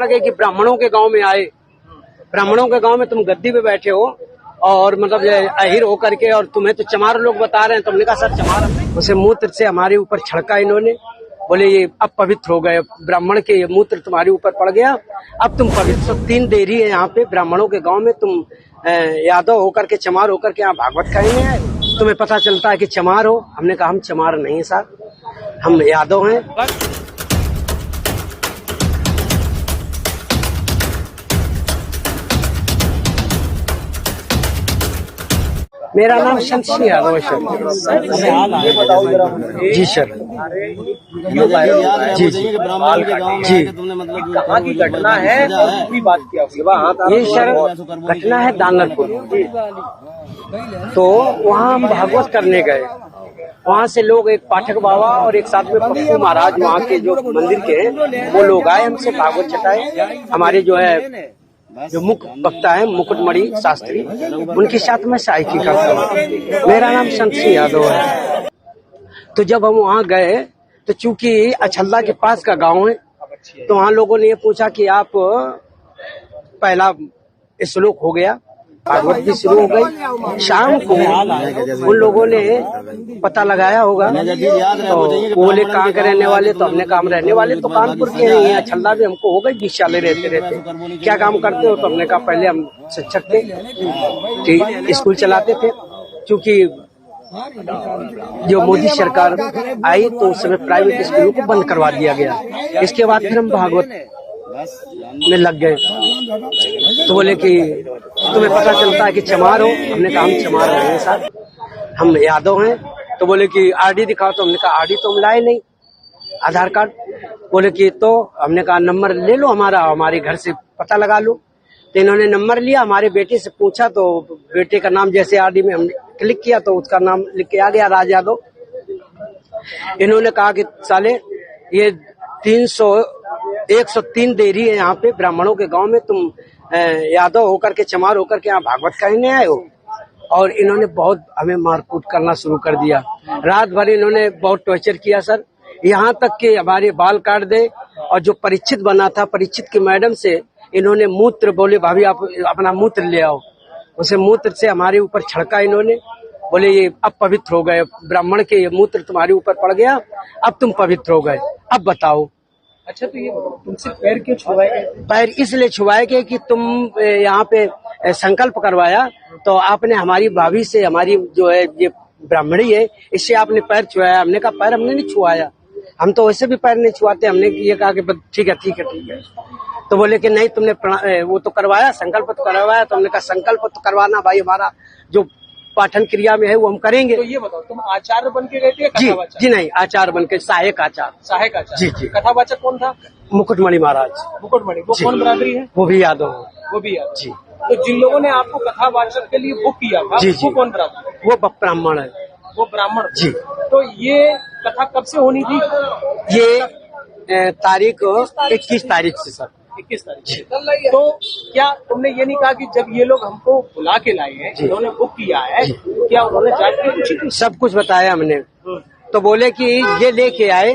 गए कि ब्राह्मणों के गांव में आए, ब्राह्मणों के गांव में तुम गद्दी पे बैठे हो और मतलब अहिर हो करके, और तुम्हें तो चमार लोग बता रहे हैं। तुमने कहा सर चमार, उसे मूत्र से हमारे ऊपर छड़का इन्होंने। बोले ये अब पवित्र हो गए, ब्राह्मण के ये मूत्र तुम्हारे ऊपर पड़ गया, अब तुम पवित्र। 3 देरी है यहाँ पे ब्राह्मणों के गाँव में, तुम यादव होकर के चमार होकर के यहाँ भागवत खाने आए, तुम्हें पता चलता है कि चमार हो। हमने कहा हम चमार नहीं साहब, हम यादव हैं। मेरा नाम शमशी यादव है सर। जी सर। जी जी जी। कहाँ की घटना है और कितनी बात किया? ये सर घटना है दानरपुर। तो वहाँ हम भागवत करने गए, वहाँ से लोग, एक पाठक बाबा और एक साथ में पप्पू महाराज वहाँ के जो मंदिर के हैं वो लोग आए, हमसे भागवत चटाए। हमारे जो है जो मुख्य वक्ता है मुकुटमणि शास्त्री, उनके साथ में सहायकी करता हूँ। मेरा नाम शमशी यादव है। तो जब हम वहाँ गए तो चूंकि अछल्ला के पास का गांव है, तो वहाँ लोगों ने ये पूछा कि आप, पहला श्लोक हो गया, भागवत भी शुरू हो गई। शाम को उन लोगों ने पता लगाया होगा, तो बोले कहाँ के रहने वाले, तो हमने काम रहने वाले तो कानपुर के हैं। अछल्ला भी हमको हो गई 20 साल रहते। क्या काम करते हो? तो हमने कहा पहले हम शिक्षक थे, ठीक, स्कूल चलाते थे। क्योंकि जो मोदी सरकार आई तो उस समय प्राइवेट स्कूलों को बंद करवा दिया गया। इसके बाद फिर हम भागवत में लग गए। तो बोले कि तुम्हें पता चलता है कि चमार हो। हमने कहा हम चमार नहीं हैं साहब, हम यादव हैं। तो बोले कि आरडी दिखाओ। तो हमने कहा आरडी तो हम लाए नहीं, आधार कार्ड। बोले कि तो हमने कहा नंबर ले लो हमारा, हमारे घर से पता लगा लो। तो इन्होंने नंबर लिया, हमारे बेटे से पूछा तो बेटे का नाम जैसे आरडी में हमने क्लिक किया तो उसका नाम लिख के आ गया, राज यादव। इन्होंने कहा कि साले ये 103 देरी है यहाँ पे ब्राह्मणों के गांव में, तुम यादव होकर के चमार होकर के यहाँ भागवत कहने आए हो। और इन्होंने बहुत हमें मारकूट करना शुरू कर दिया। रात भर इन्होंने बहुत टॉर्चर किया सर, यहाँ तक कि हमारे बाल काट दे। और जो परीक्षित बना था, परीक्षित की मैडम से इन्होंने मूत्र, बोले भाभी आप अपना मूत्र ले आओ, उसे मूत्र से हमारे ऊपर छड़का इन्होंने। बोले ये अब पवित्र हो गए, ब्राह्मण के ये मूत्र तुम्हारे ऊपर पड़ गया, अब तुम पवित्र हो गए, अब बताओ। अच्छा, तो ये तुमसे पैर क्यों छुआए गए? पैर इसलिए छुआए गए कि तुम यहाँ पे संकल्प करवाया, तो आपने हमारी भाभी से, हमारी जो है ये ब्राह्मणी है, इससे आपने पैर छुआया। हमने कहा पैर हमने नहीं छुआया, हम तो वैसे भी पैर नहीं छुआते। हमने ये कहा कि ठीक है ठीक है ठीक है। तो बोले कि नहीं तुमने वो तो करवाया, संकल्प तो करवाया। तो हमने कहा संकल्प तो करवाना भाई, हमारा जो पाठन क्रिया में है वो हम करेंगे। तो ये बताओ, तुम आचार्य बन के गए थे? जी जी नहीं, आचार्य बन के, सहायक आचार्य। सहायक आचार्य। जी जी। कथावाचक कौन था? मुकुटमणि महाराज। मुकुटमणि, वो कौन बरादरी है? वो भी यादव है। वो भी यादव। जी। तो जिन लोगों ने आपको कथावाचक के लिए बुक किया था, जी जी, वो कौन बरादरी? वो ब्राह्मण है। वो ब्राह्मण जी। तो ये कथा कब से होनी थी? ये तारीख 21 तारीख से सर। 21 तारीख। तो क्या तुमने ये नहीं कहा कि जब ये लोग हमको बुला के लाए हैं, इन्होंने बुक किया है, क्या उन्होंने जाके पूछी? सब कुछ बताया हमने। तो बोले कि ये लेके आए,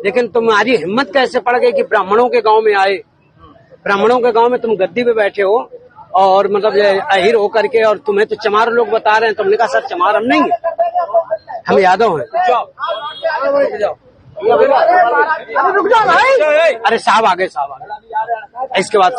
लेकिन तुम्हारी हिम्मत कैसे पड़ गई कि ब्राह्मणों के गांव में आए, ब्राह्मणों के गांव में तुम गद्दी पे बैठे हो और मतलब अहिर हो करके, और तुम्हें तो चमार लोग बता रहे हैं। तुमने कहा सर चमार हम नहीं है, हम यादव हैं। रुक जाओ भाई। अरे साहब आ गए, साहब आ गए। इसके बाद